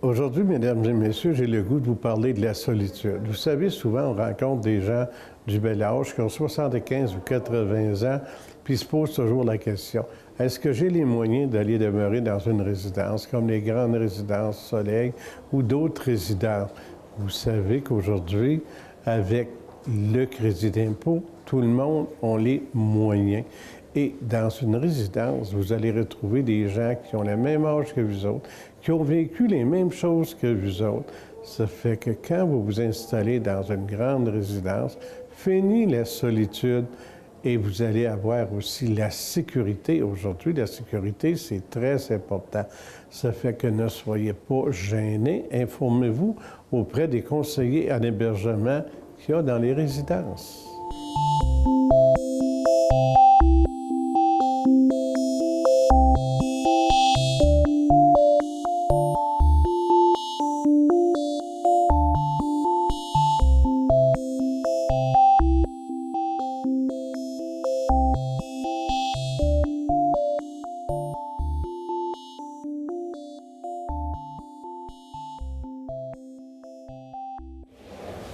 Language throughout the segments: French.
Aujourd'hui, mesdames et messieurs, j'ai le goût de vous parler de la solitude. Vous savez, souvent, on rencontre des gens du bel âge qui ont 75 ou 80 ans, puis ils se posent toujours la question, est-ce que j'ai les moyens d'aller demeurer dans une résidence, comme les grandes résidences Soleil ou d'autres résidences? Vous savez qu'aujourd'hui, avec le crédit d'impôt, tout le monde a les moyens. Et dans une résidence, vous allez retrouver des gens qui ont le même âge que vous autres, qui ont vécu les mêmes choses que vous autres. Ça fait que quand vous vous installez dans une grande résidence, fini la solitude et vous allez avoir aussi la sécurité. Aujourd'hui, la sécurité, c'est très important. Ça fait que ne soyez pas gênés. Informez-vous auprès des conseillers en hébergement qu'il y a dans les résidences.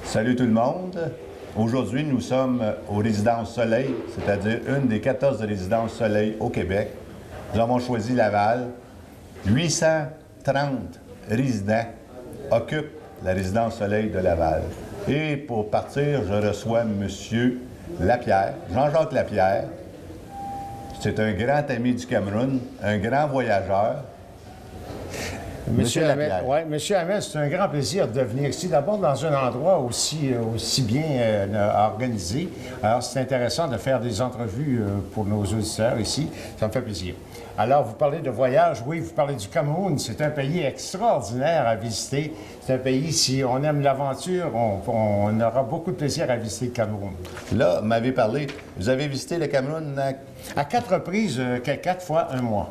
Salut tout le monde. Aujourd'hui, nous sommes aux résidences Soleil, c'est-à-dire une des 14 résidences Soleil au Québec. Nous avons choisi Laval. 830 résidents occupent la résidence Soleil de Laval. Et pour partir, je reçois M. Lapierre, Jean-Jacques Lapierre. C'est un grand ami du Cameroun, un grand voyageur. Monsieur Hamel, ouais, Monsieur Hamel, c'est un grand plaisir de venir ici. D'abord, dans un endroit aussi bien organisé. Alors, c'est intéressant de faire des entrevues pour nos auditeurs ici. Ça me fait plaisir. Alors, vous parlez de voyage. Oui, vous parlez du Cameroun. C'est un pays extraordinaire à visiter. C'est un pays, si on aime l'aventure, on aura beaucoup de plaisir à visiter le Cameroun. Là, vous m'avez parlé, vous avez visité le Cameroun à 4 reprises, 4 fois un mois.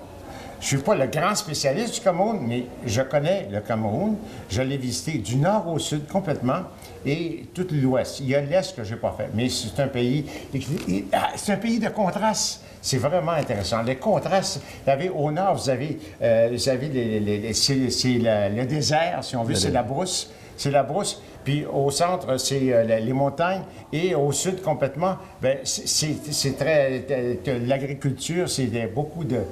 Je ne suis pas le grand spécialiste du Cameroun, mais je connais le Cameroun. Je l'ai visité du nord au sud complètement et tout l'ouest. Il y a l'est que je n'ai pas fait, mais c'est un pays de contrastes. C'est vraiment intéressant. Les contrastes, au nord, vous avez le désert, si on veut, c'est la brousse. C'est la brousse. Puis au centre, c'est les montagnes. Et au sud, complètement, bien, c'est très... l'agriculture, c'est beaucoup d'eau.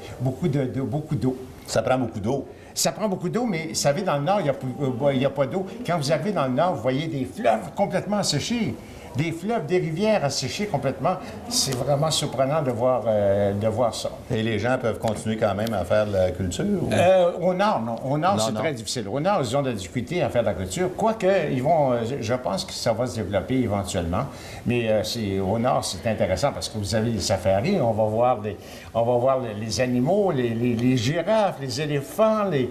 Ça prend beaucoup d'eau. Ça prend beaucoup d'eau, mais vous savez, dans le nord, il n'y a pas d'eau. Quand vous arrivez dans le nord, vous voyez des fleuves complètement asséchés. Des fleuves, des rivières asséchées complètement. C'est vraiment surprenant de voir ça. Et les gens peuvent continuer quand même à faire de la culture? Ou... Au nord, non. Au nord, c'est très difficile. Au nord, ils ont de la difficulté à faire de la culture. Quoique, je pense que ça va se développer éventuellement. Mais au nord, c'est intéressant parce que vous avez les safaris. On va voir les animaux, les girafes, les éléphants, les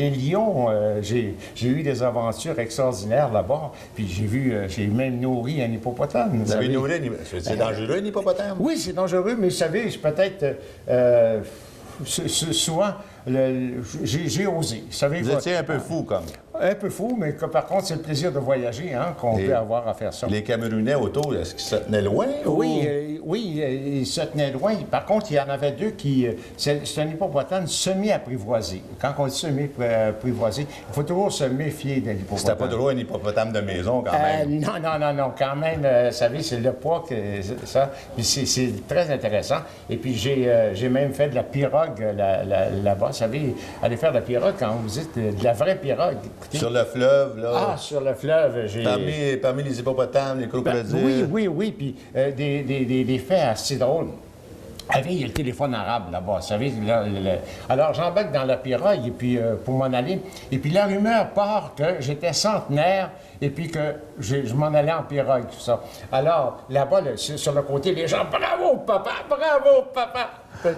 lions. J'ai eu des aventures extraordinaires là-bas. Puis j'ai même nourri un hippopotame. Vous avez nourri un hippopotame? C'est dangereux, un hippopotame? Oui, c'est dangereux, mais vous savez, peut-être... souvent, j'ai osé. Vous étiez un peu fou, comme. Un peu fou, mais par contre, c'est le plaisir de voyager qu'on peut avoir à faire ça. Les Camerounais autour, est-ce qu'ils se tenaient loin? Oui, ils se tenaient loin. Par contre, il y en avait deux qui... C'est un hippopotame semi-apprivoisé. Quand on dit semi-apprivoisé, il faut toujours se méfier d'un hippopotame. C'était pas trop un hippopotame de maison, quand même? Non. Quand même, vous savez, c'est le poids que ça. Puis c'est très intéressant. Et puis, j'ai même fait de la pirogue là-bas. Vous savez, aller faire de la pirogue, quand vous dites de la vraie pirogue... Sur le fleuve, là? Ah, sur le fleuve, j'ai... Parmi les hippopotames, les crocodiles... Oui, puis des faits assez drôles. Il y a le téléphone arabe là-bas, vous savez. Alors, j'embarque dans la pirogue, et puis pour m'en aller. Et puis la rumeur part que j'étais centenaire, et puis que je m'en allais en pirogue, tout ça. Alors, là-bas, sur le côté, les gens, bravo, papa!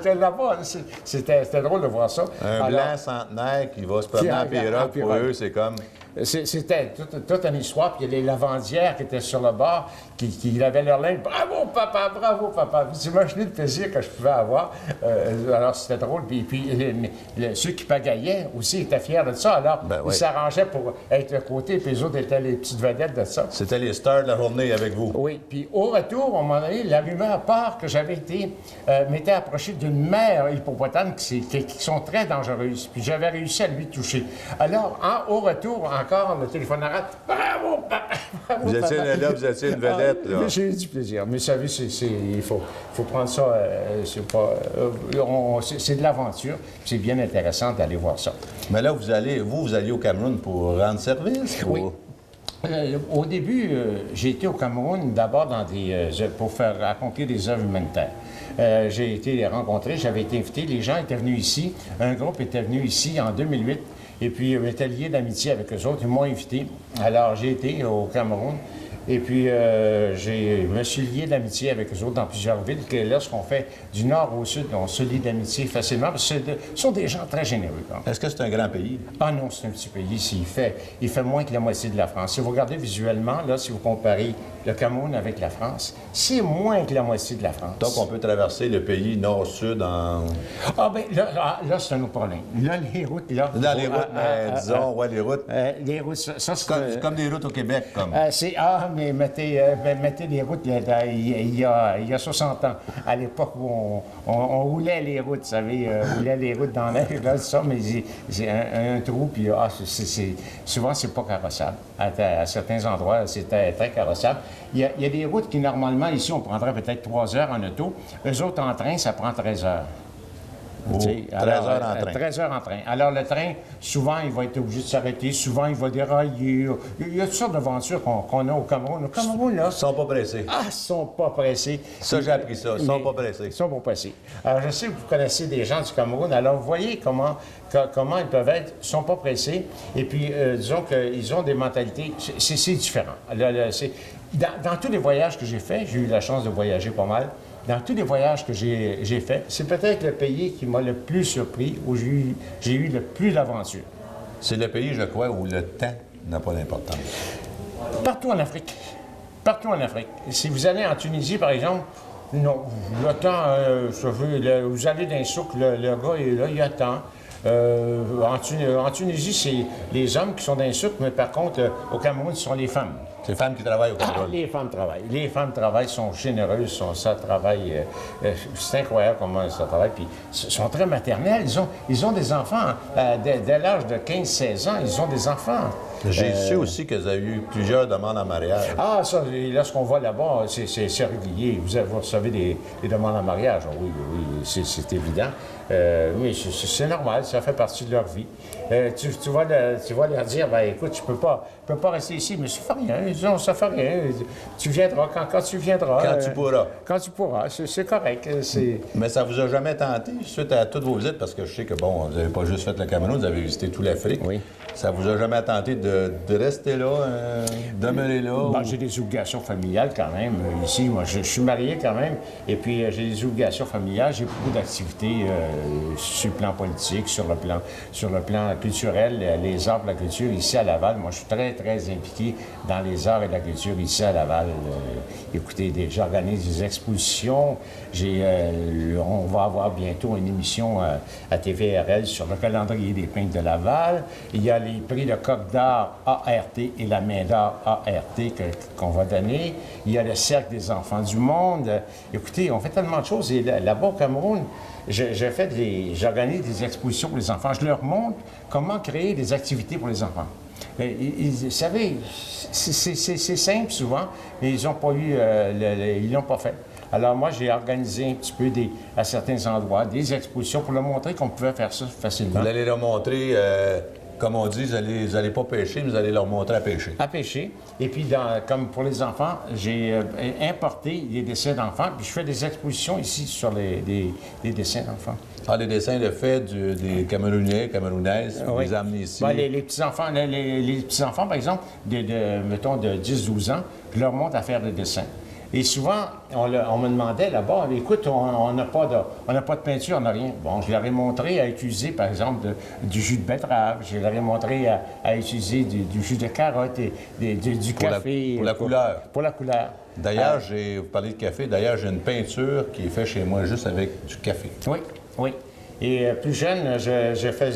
Là-bas, c'était drôle de voir ça. Blanc centenaire qui va se promener en pirogue, pour eux, c'est comme... C'était toute une histoire, puis il y a les lavandières qui étaient sur le bord, qui lavaient leur linge. Bravo, papa, bravo, papa. Vous imaginez le plaisir que je pouvais avoir. Alors, c'était drôle. Puis ceux qui pagayaient aussi étaient fiers de ça. Alors, ils s'arrangeaient pour être de côté, puis les autres étaient les petites vedettes de ça. C'était les stars de la journée avec vous. Oui. Puis au retour, à un moment donné, la rumeur part que j'avais été, m'était approché d'une mère hippopotame qui sont très dangereuses. Puis j'avais réussi à lui toucher. Alors, au retour, encore, le téléphone arabe. Bravo, papa! Bravo, vous étiez une vedette, là. J'ai eu du plaisir. Mais vous savez, il faut prendre ça. C'est de l'aventure. C'est bien intéressant d'aller voir ça. Mais là, vous alliez au Cameroun pour rendre service? Oui. Au début, j'ai été au Cameroun d'abord pour faire accomplir des œuvres humanitaires. J'ai été les rencontrer, j'avais été invité, les gens étaient venus ici, un groupe était venu ici en 2008, et puis j'étais lié d'amitié avec eux autres, ils m'ont invité. Alors j'ai été au Cameroun, et puis je me suis lié d'amitié avec eux autres dans plusieurs villes, que lorsqu'on fait du nord au sud, on se lie d'amitié facilement, parce que ce sont des gens très généreux. Est-ce que c'est un grand pays? Ah non, c'est un petit pays. Il fait moins que la moitié de la France. Si vous regardez visuellement, là, si vous comparez le Cameroun avec la France, c'est moins que la moitié de la France. Donc, on peut traverser le pays nord-sud en... Ah bien, là c'est un autre problème. Là, les routes, là... Dans les routes, disons, les routes... les routes, ça c'est... Comme des routes au Québec, comme... mais mettez les routes il y a 60 ans, à l'époque où on roulait les routes, vous savez, on roulait les routes dans l'air, là, ça, mais c'est un trou, puis souvent, c'est pas carrossable. À certains endroits, c'était très carrossable. Il y a des routes qui, normalement, ici, on prendrait peut-être 3 heures en auto. Eux autres, en train, ça prend 13 heures. Oh, 13 heures en train. 13 heures en train. Alors, le train, souvent, il va être obligé de s'arrêter. Souvent, il va dérailler. Il y a toutes sortes d'aventures qu'on a au Cameroun. Au Cameroun, là... Ils ne sont pas pressés. Ah, ils ne sont pas pressés. Ça, j'ai appris ça. Ils ne sont pas pressés. Ils ne sont pas pressés. Alors, je sais que vous connaissez des gens du Cameroun. Alors, vous voyez comment ils peuvent être. Ils ne sont pas pressés. Et puis, disons qu'ils ont des mentalités... C'est différent. Dans tous les voyages que j'ai faits, j'ai eu la chance de voyager pas mal. Dans tous les voyages que j'ai faits, c'est peut-être le pays qui m'a le plus surpris, où j'ai eu le plus d'aventures. C'est le pays, je crois, où le temps n'a pas d'importance. Partout en Afrique. Partout en Afrique. Si vous allez en Tunisie, par exemple, non, le temps, vous allez dans un souk, le gars est là, il attend. En Tunisie, c'est les hommes qui sont dans les souk, mais par contre, au Cameroun, ce sont les femmes. C'est les femmes qui travaillent au Cameroun. Les femmes travaillent. Les femmes travaillent, sont généreuses, ça travaille. C'est incroyable comment ça travaille. Puis, ils sont très maternelles. Ils ont des enfants. Dès l'âge de 15-16 ans, ils ont des enfants. J'ai su aussi que vous avez eu plusieurs demandes en mariage. Ah, ça, lorsqu'on va là-bas, c'est régulier. Vous recevez des demandes en mariage. Oui, c'est évident. Oui, c'est normal, ça fait partie de leur vie. Tu vas leur dire, ben écoute, je peux pas rester ici, mais ça fait rien. Non, ça fait rien. Tu viendras quand tu viendras. Quand tu pourras. Quand tu pourras, c'est correct. Mais ça vous a jamais tenté, suite à toutes vos visites, parce que je sais que, bon, vous n'avez pas juste fait le Cameroun, vous avez visité toute l'Afrique. Oui. Ça vous a jamais tenté de rester là, demeurer là? Ben, j'ai des obligations familiales quand même. Ici, moi, je suis marié quand même. Et puis, j'ai des obligations familiales. J'ai beaucoup d'activités sur le plan politique, sur le plan culturel, les arts et la culture ici à Laval. Moi, je suis très, très impliqué dans les arts et la culture ici à Laval. Écoutez, j'organise des expositions. On va avoir bientôt une émission à TVRL sur le calendrier des peintres de Laval. Il y a les prix de Coq d'art ART et la main d'art ART qu'on va donner. Il y a le Cercle des enfants du monde. Écoutez, on fait tellement de choses. Et là-bas au Cameroun, j'organise des expositions pour les enfants. Je leur montre comment créer des activités pour les enfants. Vous savez, c'est simple souvent, mais ils n'ont pas ils l'ont pas fait. Alors moi, j'ai organisé un petit peu à certains endroits des expositions pour leur montrer qu'on pouvait faire ça facilement. Vous allez leur montrer, comme on dit, vous n'allez pas pêcher, mais vous allez leur montrer à pêcher. À pêcher. Et puis, comme pour les enfants, j'ai importé des dessins d'enfants, puis je fais des expositions ici sur des dessins d'enfants. Ah, les dessins de fait des Camerounais, Camerounaises, vous les amenez ici? Ben, les petits-enfants, par exemple, mettons, de 10-12 ans, je leur montre à faire des dessins. Et souvent, on me demandait là-bas, écoute, on n'a pas de peinture, on n'a rien. Bon, je leur ai montré à utiliser, par exemple, du jus de betterave, je leur ai montré à utiliser du jus de carotte, et du café. Pour la couleur. Pour la couleur. D'ailleurs, vous parlez de café, d'ailleurs, j'ai une peinture qui est faite chez moi juste avec du café. Oui, oui. Et plus jeune, j'ai fait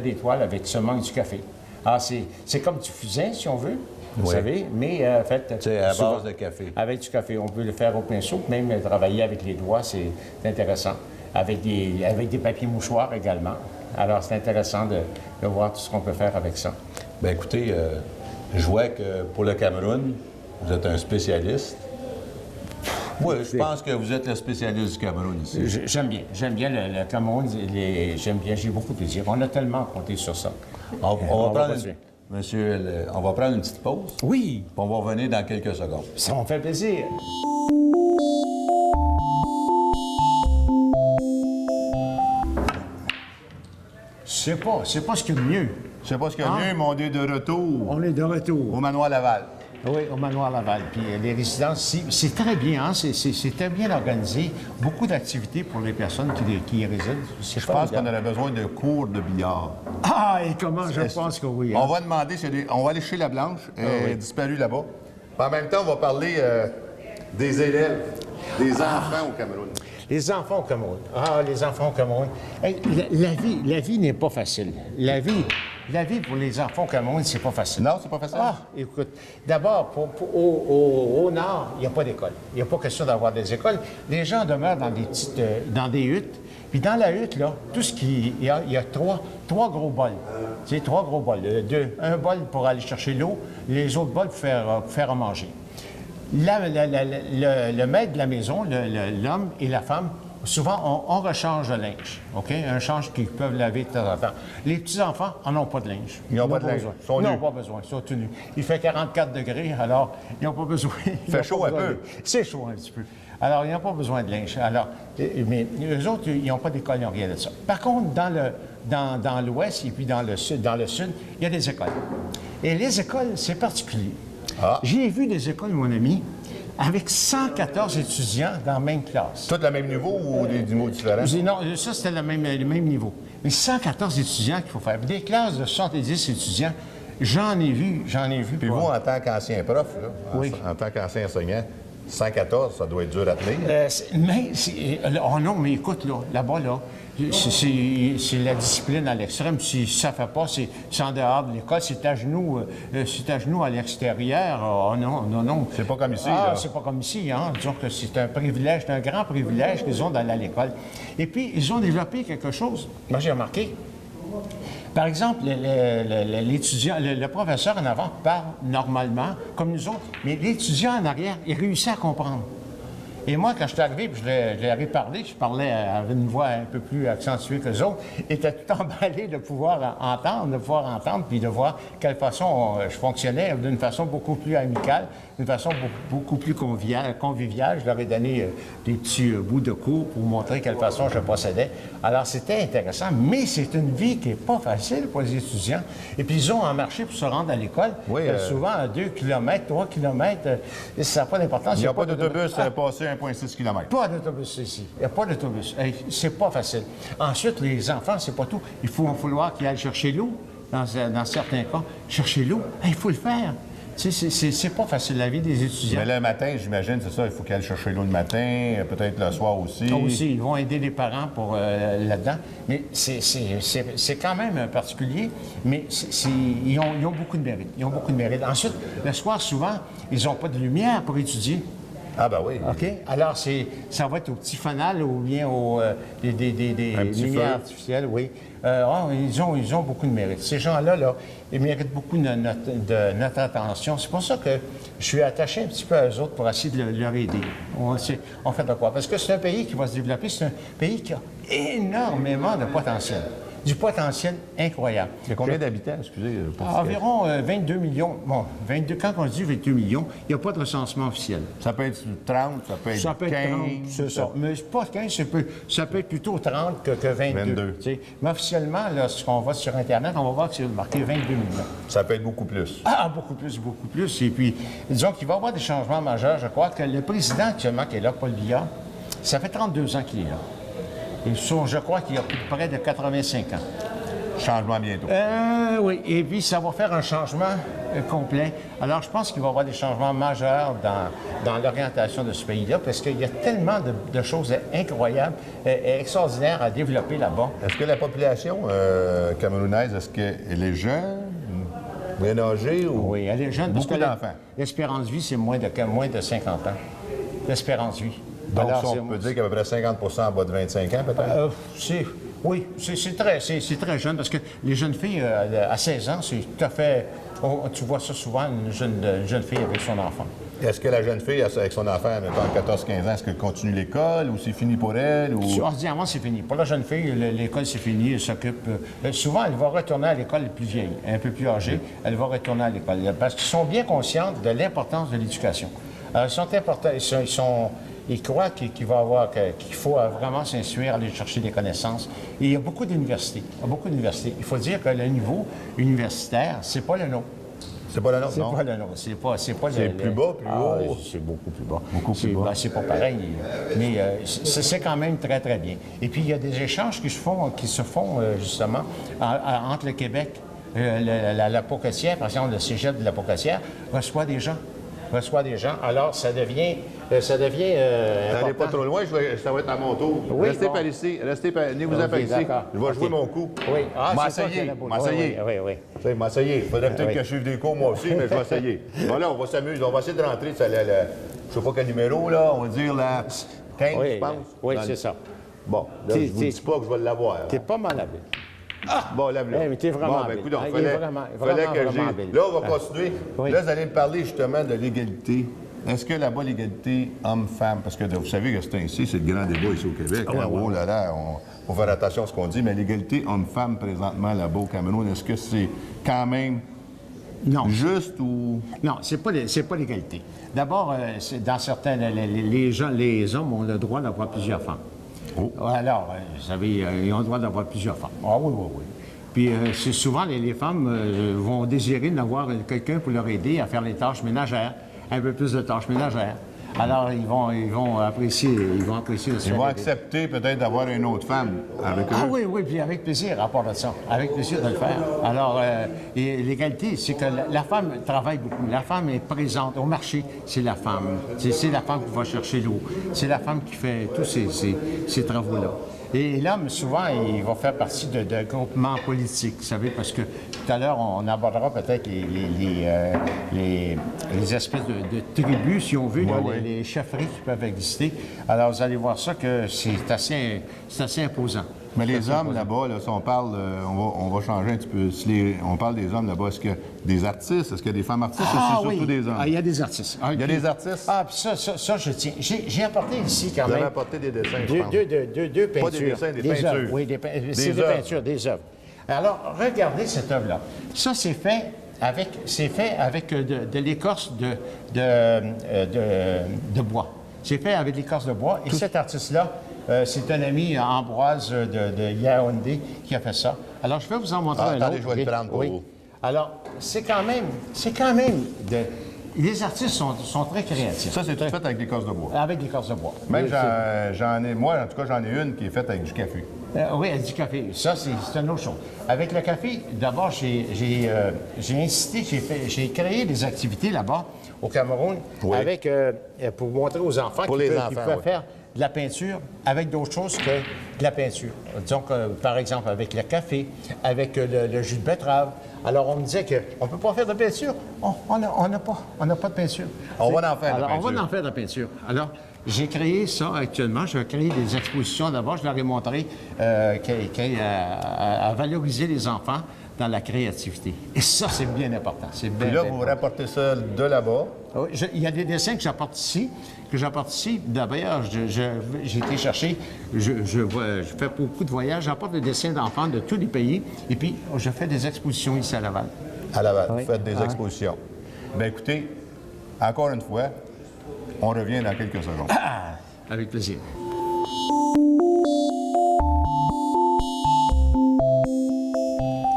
des toiles avec seulement du café. Alors, c'est comme du fusain, si on veut, vous savez, mais en fait... C'est à base de café. Avec du café. On peut le faire au pinceau, même travailler avec les doigts, c'est intéressant. Avec des papiers mouchoirs également. Alors, c'est intéressant de voir tout ce qu'on peut faire avec ça. Bien, écoutez, je vois que pour le Cameroun, vous êtes un spécialiste. Oui, je pense que vous êtes le spécialiste du Cameroun ici. J'aime bien le Cameroun, j'aime bien, j'ai beaucoup de plaisir. On a tellement compté sur ça. On va prendre on va prendre une petite pause. Oui. Puis on va revenir dans quelques secondes. Ça me fait plaisir. C'est pas ce qu'il y a de mieux. Je sais pas ce qu'il y a de mieux, mais on est de retour On est de retour. au Manoir Laval. Oui, au Manoir Laval. Puis les résidences, c'est très bien, hein? C'est très bien organisé. Beaucoup d'activités pour les personnes qui y résident. Je pense qu'on aurait besoin de cours de billard. Ah, et comment? Je pense que oui. Hein? On va demander, on va aller chez la Blanche, elle est disparue là-bas. Puis en même temps, on va parler des élèves, des enfants au Cameroun. Les enfants au Cameroun. Ah, les enfants au Cameroun. Hey, la vie n'est pas facile. La vie pour les enfants au Cameroun, c'est pas facile. Non, c'est pas facile? Ah, écoute, d'abord, au nord, il n'y a pas d'école. Il n'y a pas question d'avoir des écoles. Les gens demeurent dans des huttes. Puis dans la hutte, là, il y a trois gros bols. Tu sais, 3 gros bols. Un bol pour aller chercher l'eau, les autres bols pour faire à manger. Le maître de la maison, l'homme et la femme, souvent, on rechange le linge, OK? Un change qu'ils peuvent laver de temps en temps. Les petits-enfants en ont pas de linge. Ils n'ont pas de linge. Ils n'ont pas besoin. Ils sont tout nus. Il fait 44 degrés, alors ils n'ont pas besoin. Il fait chaud un peu. C'est chaud un petit peu. Alors, ils n'ont pas besoin de linge. Alors, mais eux autres, ils n'ont pas d'école, ils n'ont rien de ça. Par contre, dans l'ouest et puis dans le sud, il y a des écoles. Et les écoles, c'est particulier. Ah. J'ai vu des écoles, mon ami, avec 114 étudiants dans la même classe. Tous le même niveau ou des niveaux différents? Non, ça, c'était le même niveau. Mais 114 étudiants qu'il faut faire. Des classes de 70 étudiants, j'en ai vu. Puis vous, en tant qu'ancien prof, là, Oui. en tant qu'ancien enseignant, 114, ça doit être dur à tenir. Oh non, mais écoute, là-bas, c'est la discipline à l'extrême. Si ça ne fait pas, c'est en dehors de l'école, c'est à genoux à l'extérieur. Oh non. C'est pas comme ici, Ah, là. c'est pas comme ici, hein. Disons que c'est un privilège, c'est un grand privilège qu'ils ont d'aller à l'école. Et puis, ils ont développé quelque chose. Moi, j'ai remarqué. Par exemple, l'étudiant, le professeur en avant parle normalement, comme nous autres, mais l'étudiant en arrière, il réussit à comprendre. Et moi, quand je suis arrivé, puis je leur ai parlé, je parlais avec une voix un peu plus accentuée que les autres, était tout emballé de pouvoir entendre, puis de voir quelle façon je fonctionnais, d'une façon beaucoup plus amicale, d'une façon beaucoup plus conviviale. Je leur ai donné des petits bouts de cours pour montrer quelle façon je procédais. Alors, c'était intéressant, mais c'est une vie qui n'est pas facile pour les étudiants. Et puis, ils ont en marché pour se rendre à l'école. Oui, souvent, 2 km, 3 km, ça n'a pas d'importance. Il n'y a pas d'autobus passer 1,6 km. Pas d'autobus ici. Il n'y a pas d'autobus. C'est pas facile. Ensuite, les enfants, c'est pas tout. Il va falloir qu'ils aillent chercher l'eau, dans certains cas. Chercher l'eau, il faut le faire. C'est pas facile, la vie des étudiants. Mais le matin, j'imagine, c'est ça, il faut qu'elle aille chercher l'eau le matin, peut-être le soir aussi. Aussi, ils vont aider les parents pour là-dedans. Mais c'est quand même particulier, mais ils ont beaucoup de mérite. Ils ont beaucoup de mérite. Ensuite, le soir, souvent, ils n'ont pas de lumière pour étudier. Ah, ben oui. OK? Alors, ça va être au petit fanal ou bien des lumières artificielles, oui. Ils ont beaucoup de mérite. Ces gens-là, ils méritent beaucoup de notre attention. C'est pour ça que je suis attaché un petit peu à eux autres pour essayer de leur aider. On fait de quoi? Parce que c'est un pays qui va se développer, c'est un pays qui a énormément de potentiel. du potentiel incroyable. Il y a combien d'habitants, excusez? Environ 22 millions. Bon, 22, quand on dit 22 millions, il n'y a pas de recensement officiel. Ça peut être 30, ça peut être 15. 30, c'est ça. Mais pas 15, ça peut être plutôt 30 que 22. Mais officiellement, lorsqu'on va sur Internet, on va voir que c'est marqué 22 millions. Ça peut être beaucoup plus. Ah, beaucoup plus, beaucoup plus. Et puis, disons qu'il va y avoir des changements majeurs. Je crois que le président actuellement qui est là, Paul Biya, ça fait 32 ans qu'il est là. Et je crois qu'il a plus près de 85 ans. Changement bientôt. Oui, et puis ça va faire un changement complet. Alors, je pense qu'il va y avoir des changements majeurs dans l'orientation de ce pays-là, parce qu'il y a tellement de choses incroyables et extraordinaires à développer là-bas. Est-ce que la population camerounaise, est-ce qu'elle est jeune, bien âgée ou... Oui, elle est jeune. Beaucoup d'enfants. L'espérance de vie, c'est moins de 50 ans. L'espérance de vie. Donc, alors, on peut dire qu'à peu près 50 en bas de 25 ans, peut-être? Oui, c'est très jeune, parce que les jeunes filles, à 16 ans, c'est tout à fait... tu vois ça souvent, une jeune fille avec son enfant. Est-ce que la jeune fille, avec son enfant, mettons, 14-15 ans, est-ce qu'elle continue l'école ou c'est fini pour elle? Ou... Ordinairement, c'est fini. Pour la jeune fille, l'école, c'est fini, elle s'occupe... souvent, elle va retourner à l'école plus vieille, un peu plus âgée, elle va retourner à l'école, parce qu'ils sont bien conscients de l'importance de l'éducation. Ils sont importants, ils croient qu'il faut vraiment s'instruire, aller chercher des connaissances. Et il y a beaucoup d'universités. Il faut dire que le niveau universitaire, c'est pas le nôtre. C'est pas le nôtre, non? C'est pas le nôtre. C'est plus bas, plus haut? C'est beaucoup plus bas. Beaucoup plus bas. C'est pas pareil, mais c'est quand même très, très bien. Et puis, il y a des échanges qui se font justement, entre le Québec, la Pocatière, par exemple, le cégep de la Pocatière, reçoit des gens. Alors, ça devient N'allez pas trop loin, ça va être à mon tour. Oui, restez par ici, venez-vous-en par ici. Je vais jouer mon coup. Oui. M'essayer. Oui. M'essayer. Il faudrait peut-être que je suive des cours moi aussi, mais je vais essayer. Bon, là, on va s'amuser. On va essayer de rentrer. Je sais pas quel numéro, là. On va dire la 15, je pense. Oui, c'est ça. Bon, là, je vous dis pas que je vais l'avoir. T'es pas mal habile. Bon, lève-le. Mais t'es vraiment habile. Écoute, fallait que j'ai... Là, on va continuer. Oui. Là, vous allez me parler justement de l'égalité. Est-ce que là-bas, l'égalité homme-femme, parce que vous savez que c'est ainsi, c'est le grand débat ici au Québec. Oh là là, faut faire attention à ce qu'on dit, mais l'égalité homme-femme présentement là-bas au Cameroun, est-ce que c'est quand même juste ou... Non, c'est pas l'égalité. D'abord, dans certains, les hommes ont le droit d'avoir plusieurs femmes. Oh. Alors, vous savez, ils ont le droit d'avoir plusieurs femmes. Ah oui. Puis, c'est souvent, les femmes vont désirer d'avoir quelqu'un pour leur aider à faire les tâches ménagères, un peu plus de tâches ménagères. Alors, ils vont apprécier le Ils vont accepter peut-être d'avoir une autre femme avec eux. Ah oui, puis avec plaisir, à part de ça. Avec plaisir de le faire. Alors, et l'égalité, c'est que la femme travaille beaucoup. La femme est présente au marché, c'est la femme. C'est la femme qui va chercher l'eau. C'est la femme qui fait tous ces travaux-là. Et l'homme, souvent, il va faire partie de groupements politiques, vous savez, parce que tout à l'heure, on abordera peut-être les espèces de tribus, si on veut, les chefferies qui peuvent exister. Alors, vous allez voir ça que c'est assez imposant. Mais les hommes là-bas, là, si on parle, on va changer un petit peu. On parle des hommes là-bas, est-ce qu'il y a des artistes? Est-ce qu'il y a des femmes artistes ou c'est surtout des hommes? Il y a des artistes. Il y a des artistes? Ah, puis ça, je tiens. J'ai apporté ici quand même... Vous même... avez apporté des dessins, je pense. Deux peintures. Pas des dessins, des peintures. Œuvres, oui, c'est des peintures, des œuvres. Alors, regardez cette œuvre-là. Ça, c'est fait avec de l'écorce de bois. C'est fait avec de l'écorce de bois. Et cet artiste-là, c'est un ami, Ambroise de Yaoundé, qui a fait ça. Alors, je vais vous en montrer un autre. Attendez, je vais le prendre pour vous. Alors, c'est quand même les artistes sont très créatifs. Ça, c'est tout fait avec des l'écorce de bois? Avec des l'écorce de bois. Même moi, en tout cas, j'en ai une qui est faite avec du café. Oui, avec du café. Ça, c'est une autre chose. Avec le café, d'abord, j'ai j'ai créé des activités là-bas, au Cameroun, pour montrer aux enfants qu'ils peuvent faire de la peinture avec d'autres choses que de la peinture. Donc, par exemple, avec le café, avec le jus de betterave. Alors, on me disait qu'on ne peut pas faire de peinture. On n'a pas de peinture. On va en faire de la peinture. On va en faire de la peinture. Alors, J'ai créé ça actuellement. Je vais créer des expositions. D'abord, je leur ai montré à valoriser les enfants dans la créativité. Et ça, c'est bien important. Puis là, vous rapportez ça de là-bas. Oui, il y a des dessins que j'apporte ici. D'ailleurs, j'ai été chercher, je fais beaucoup de voyages, j'apporte des dessins d'enfants de tous les pays, et puis je fais des expositions ici à Laval. À Laval, vous faites des expositions. Bien, écoutez, encore une fois, on revient dans quelques secondes. Avec plaisir.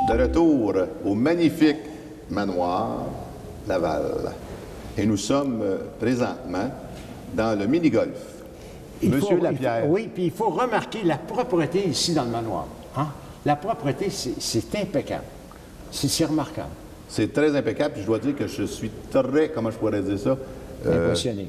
De retour au magnifique manoir Laval. Et nous sommes présentement dans le mini-golf. Monsieur Lapierre. Oui, puis il faut remarquer la propreté ici dans le manoir. Hein? La propreté, c'est impeccable. C'est remarquable. C'est très impeccable. Puis je dois dire que je suis très, comment je pourrais dire ça? Impressionné.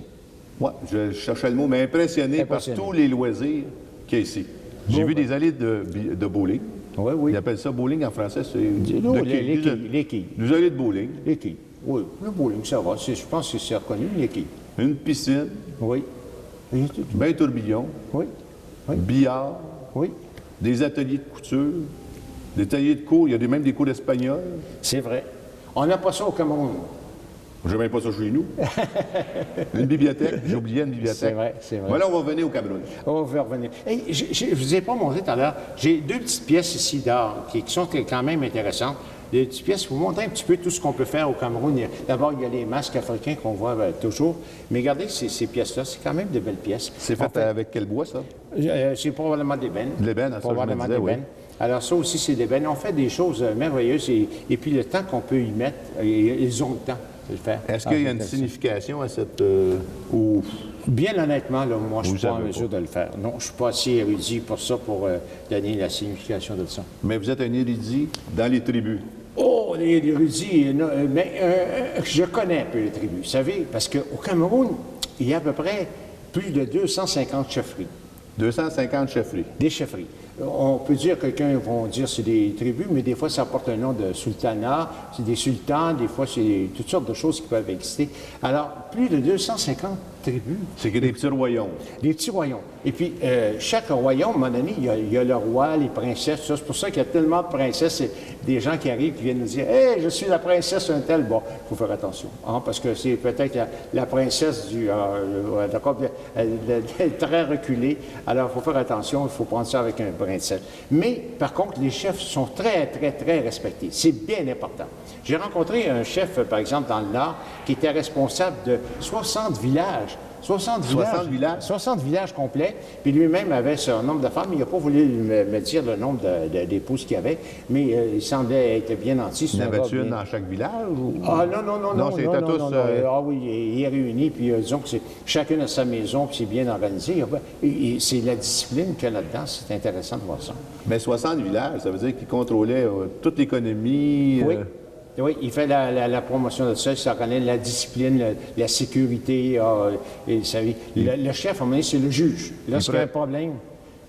Oui, je cherchais le mot, mais impressionné par tous les loisirs qu'il y a ici. J'ai vu des allées de bowling. Oui, oui. Ils appellent ça bowling en français. C'est les quilles. Des allées de bowling. Les quilles. Oui, le bowling, ça va. Je pense que c'est reconnu, les quilles. Une piscine. Oui. Ben tourbillon. Oui. Oui. Billard. Oui. Des ateliers de couture. Des ateliers de cours. Il y a même des cours d'espagnol. C'est vrai. On n'a pas ça au Cameroun. J'ai même pas ça chez nous. Une bibliothèque. J'ai oublié une bibliothèque. C'est vrai, c'est vrai. Voilà, on va venir au Cameroun. On va revenir. Hey, je ne vous ai pas montré tout à l'heure. J'ai deux petites pièces ici d'art qui sont quand même intéressantes. Des petites pièces pour vous montrer un petit peu tout ce qu'on peut faire au Cameroun. D'abord, il y a les masques africains qu'on voit toujours. Mais regardez ces pièces-là, c'est quand même de belles pièces. C'est fait avec quel bois, ça? C'est probablement d'ébène. De l'ébène, ça, probablement je me disais, oui. Alors ça aussi, c'est d'ébène. On fait des choses merveilleuses et puis le temps qu'on peut y mettre, ils ont le temps de le faire. Est-ce qu'il y a une signification à cette... Bien honnêtement, là, moi, je ne suis pas en mesure pas de le faire. Non, je ne suis pas assez érudit pour ça, pour donner la signification de ça. Mais vous êtes un érudit dans les tribus. Oh, les érudits, mais je connais un peu les tribus, vous savez, parce qu'au Cameroun, il y a à peu près plus de 250 chefferies. 250 chefferies. Des chefferies. On peut dire, quelqu'un va dire c'est des tribus, mais des fois ça porte un nom de sultanat, c'est des sultans, des fois c'est toutes sortes de choses qui peuvent exister. Alors, plus de 250 tribus. C'est que des petits royaumes. Des petits royaumes. Et puis, chaque royaume, à un moment donné, il y a le roi, les princesses, tout ça. C'est pour ça qu'il y a tellement de princesses, et des gens qui arrivent, qui viennent nous dire « Hey, je suis la princesse un tel. » Bon, il faut faire attention, hein, parce que c'est peut-être la princesse d'accord, elle est très reculée. Alors, il faut faire attention, il faut prendre ça avec un brin de sel. Mais, par contre, les chefs sont très, très, très respectés. C'est bien important. J'ai rencontré un chef, par exemple, dans le Nord, qui était responsable de 60 villages. 60 villages complets. Puis lui-même avait ce nombre de femmes. Il n'a pas voulu me dire le nombre d'épouses qu'il y avait, mais il semblait être bien nanti. Il y en avait-tu une dans chaque village? Ou... Ah non, c'était tous... Ah oui, il est réuni, puis disons que chacun a sa maison, puis c'est bien organisé. Et c'est la discipline qu'il y a là-dedans. C'est intéressant de voir ça. Mais 60 villages, ça veut dire qu'il contrôlait toute l'économie... Oui. Oui, il fait la promotion de ça, ça connaît la discipline, la sécurité. Et, vous savez, le chef, à un moment donné, c'est le juge. Lorsqu'il y a un problème,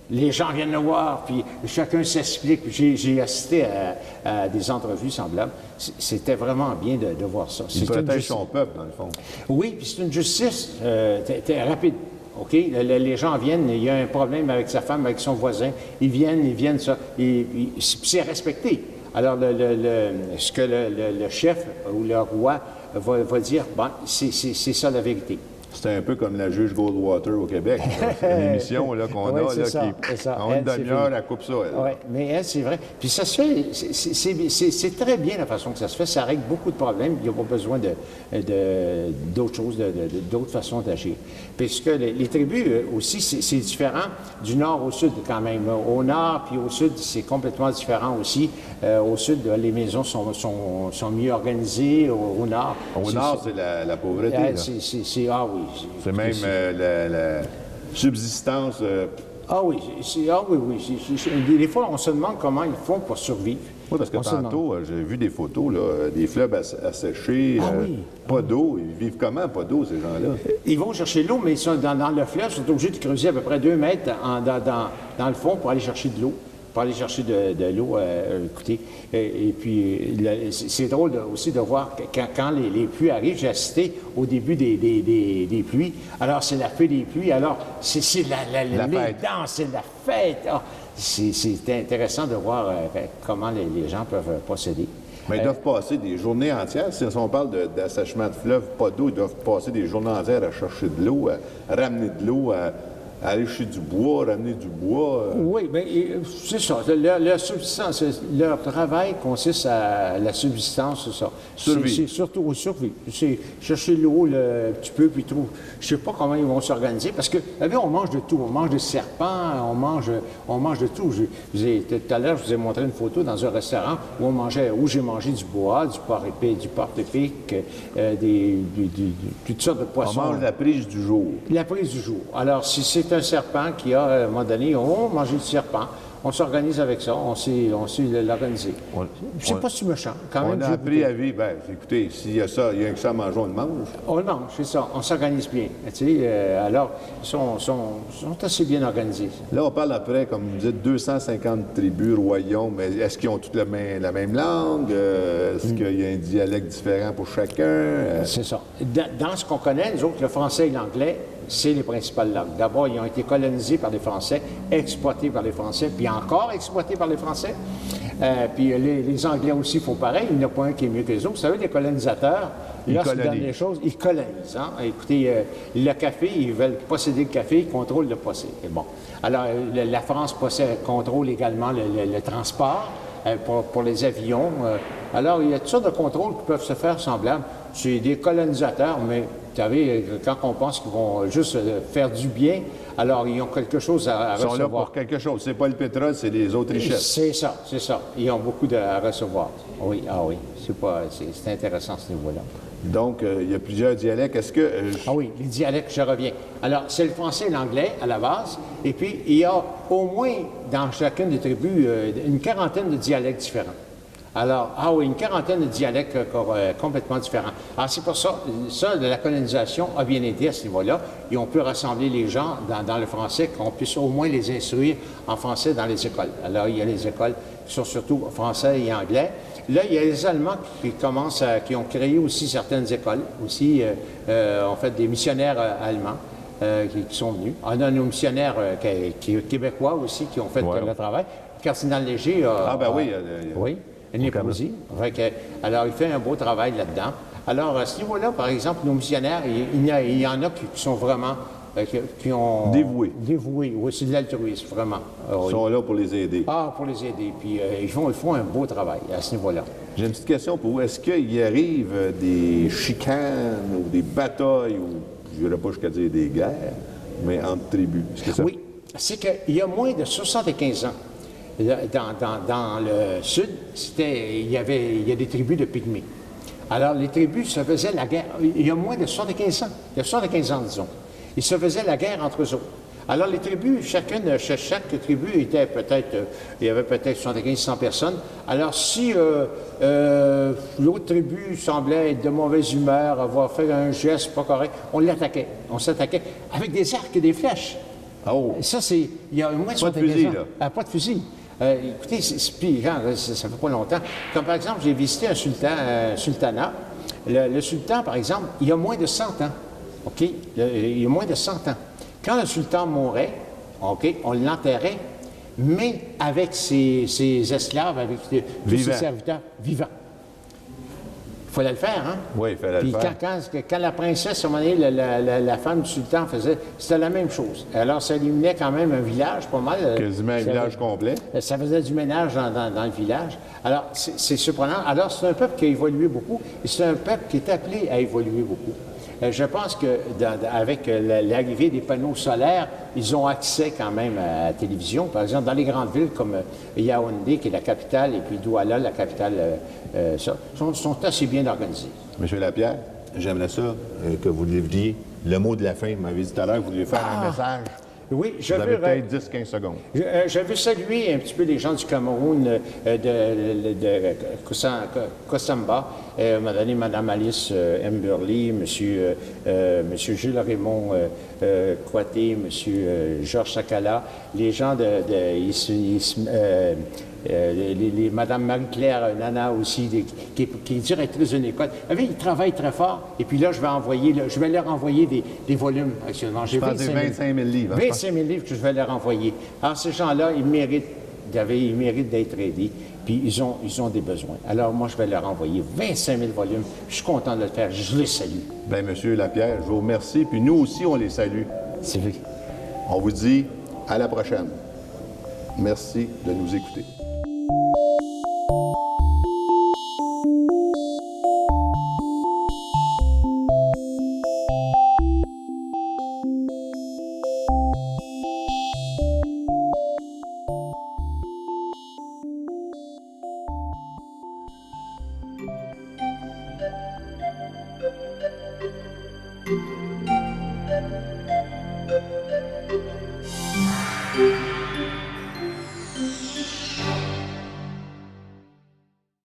les gens viennent le voir, puis chacun s'explique. J'ai assisté à des entrevues semblables. C'était vraiment bien de voir ça. Il protège son peuple, dans le fond. Oui, puis c'est une justice rapide. OK? Les gens viennent, il y a un problème avec sa femme, avec son voisin. Ils viennent, ça. C'est respecté. Alors, ce que le chef ou le roi va dire, bon, c'est ça la vérité. C'est un peu comme la juge Goldwater au Québec. C'est une émission qu'on a, en une demi-heure, elle coupe ça. Oui, mais elle, c'est vrai. Puis ça se fait, c'est très bien la façon que ça se fait. Ça règle beaucoup de problèmes. Il n'y a pas besoin d'autres choses, d'autres façons d'agir. Puisque les tribus aussi, c'est différent du nord au sud quand même. Au nord puis au sud, c'est complètement différent aussi. Au sud, les maisons sont mieux organisées. Au nord... Au nord, c'est la pauvreté. Ah oui. C'est même la subsistance. Ah oui, des fois, on se demande comment ils font pour survivre. Oui, parce que tantôt, j'ai vu des photos, là, des fleuves asséchés, pas d'eau. Ils vivent comment, pas d'eau, ces gens-là? Ils vont chercher de l'eau, mais ils sont dans le fleuve, ils sont obligés de creuser à peu près 2 mètres dans le fond pour aller chercher de l'eau. pour aller chercher de l'eau. Écoutez, et puis c'est drôle aussi de voir que quand les pluies arrivent. J'ai assisté au début des pluies. Alors, c'est la fée des pluies. Alors, c'est la danse, c'est la fête. Oh, c'est intéressant de voir comment les gens peuvent procéder. Mais ils doivent passer des journées entières. Si on parle d'assèchement de fleuve, pas d'eau, ils doivent passer des journées entières à chercher de l'eau, à ramener de l'eau, à aller chercher du bois, ramener du bois. Oui, bien, c'est ça. Leur subsistance, leur travail consiste à la subsistance, c'est ça. C'est surtout au survie. C'est chercher l'eau un petit peu, puis tout. Je sais pas comment ils vont s'organiser, parce que, vous savez, on mange de tout. On mange des serpents, on mange de tout. Tout à l'heure, je vous ai montré une photo dans un restaurant où j'ai mangé du bois, du porc épic, toutes sortes de poissons. On mange la prise du jour. La prise du jour. Alors, si c'est un serpent qui a, à un moment donné, on va manger du serpent. On s'organise avec ça, on sait l'organiser. C'est pas si méchant, quand même. On a appris à vivre. Ben, écoutez, s'il y a ça, il y a que ça à manger, on le mange. On le mange, c'est ça. On s'organise bien. Alors, ils sont assez bien organisés. Là, on parle après, comme vous dites, 250 tribus, royaumes. Mais est-ce qu'ils ont toutes la même langue? Est-ce qu'il y a un dialecte différent pour chacun? C'est ça. Dans ce qu'on connaît, nous autres, le français et l'anglais, c'est les principales langues. D'abord, ils ont été colonisés par les Français, exploités par les Français, puis encore exploités par les Français. Puis les Anglais aussi font pareil. Il n'y en a pas un qui est mieux que les autres. Vous savez, les colonisateurs, lorsqu'ils donnent les choses, ils colonisent. Hein? Écoutez, le café, ils veulent posséder le café, ils contrôlent le procès. Et bon. Alors, la France contrôle également le transport pour les avions. Alors, il y a toutes sortes de contrôles qui peuvent se faire semblables. C'est des colonisateurs, mais vous savez, quand on pense qu'ils vont juste faire du bien, alors ils ont quelque chose à recevoir. Ils sont là pour quelque chose. C'est pas le pétrole, c'est les autres richesses. C'est ça, c'est ça. Ils ont beaucoup à recevoir. Oui, oui. C'est intéressant à ce niveau-là. Donc, il y a plusieurs dialectes. Est-ce que... Ah oui, les dialectes, je reviens. Alors, c'est le français et l'anglais à la base, et puis il y a au moins dans chacune des tribus une quarantaine de dialectes différents. Alors, une quarantaine de dialectes complètement différents. Alors, c'est pour ça, la colonisation a bien aidé à ce niveau-là. Et on peut rassembler les gens dans le français, qu'on puisse au moins les instruire en français dans les écoles. Alors, il y a les écoles qui sont surtout français et anglais. Là, il y a les Allemands qui ont créé aussi certaines écoles, aussi, en fait, des missionnaires allemands qui sont venus. On a nos missionnaires québécois aussi qui ont fait le travail. Le cardinal Léger oui. Une épousée. Alors, il fait un beau travail là-dedans. Alors, à ce niveau-là, par exemple, nos missionnaires, il y en a qui sont vraiment... qui ont... Dévoués. Dévoués, oui, c'est de l'altruisme, vraiment. Ils sont là pour les aider. Pour les aider. Puis, ils font un beau travail à ce niveau-là. J'ai une petite question pour vous. Est-ce qu'il arrive des chicanes ou des batailles, ou je ne dirais pas jusqu'à dire des guerres, mais entre tribus? Oui. C'est qu'il y a moins de 75 ans, dans le sud, il y a des tribus de pygmées. Alors, les tribus se faisaient la guerre. Il y a moins de 75 ans. Il y a 75 ans, disons. Ils se faisaient la guerre entre eux autres. Alors, les tribus, chaque tribu était il y avait peut-être 75-100 personnes. Alors, si l'autre tribu semblait être de mauvaise humeur, avoir fait un geste pas correct, on l'attaquait. On s'attaquait avec des arcs et des flèches. Oh! Ça, c'est... Il y a moins de 75 ans. Pas de fusil. Écoutez, puis, ça fait pas longtemps. Comme par exemple, j'ai visité un sultanat. Le sultan, par exemple, il y a moins de 100 ans. OK? Il y a moins de 100 ans. Quand le sultan mourait, OK, on l'enterrait, mais avec ses esclaves, avec tous ses serviteurs vivants. Il fallait le faire, hein? Oui, il fallait le faire. Quand la princesse, à un moment donné, la femme du sultan faisait, c'était la même chose. Alors, ça éliminait quand même un village, pas mal. Quasiment un village complet. Ça faisait du ménage dans le village. Alors, c'est surprenant. Alors, c'est un peuple qui a évolué beaucoup, et c'est un peuple qui est appelé à évoluer beaucoup. Je pense qu'avec l'arrivée des panneaux solaires, ils ont accès quand même à la télévision. Par exemple, dans les grandes villes comme Yaoundé, qui est la capitale, et puis Douala, la capitale, sont assez bien organisés. Monsieur Lapierre, j'aimerais ça que vous livriez le mot de la fin. Vous m'avez dit tout à l'heure que vous vouliez faire un message. Oui, Vous avez peut-être 10-15 secondes. Je veux saluer un petit peu les gens du Cameroun, de Kosamba, Mme Alice M. Burley, M. Jules Raymond Kouaté, M. Georges Sakala, les gens Mme Marie-Claire Nana aussi, qui est directrice d'une école. Vous savez, ils travaillent très fort. Et puis là, je vais leur envoyer des volumes actuellement. J'ai 25 000 livres. 25 000 livres que je vais leur envoyer. Alors, ces gens-là, ils méritent d'être aidés. Puis ils ont des besoins. Alors, moi, je vais leur envoyer 25 000 volumes. Je suis content de le faire. Je les salue. Bien, M. Lapierre, je vous remercie. Puis nous aussi, on les salue. C'est vrai. On vous dit à la prochaine. Merci de nous écouter.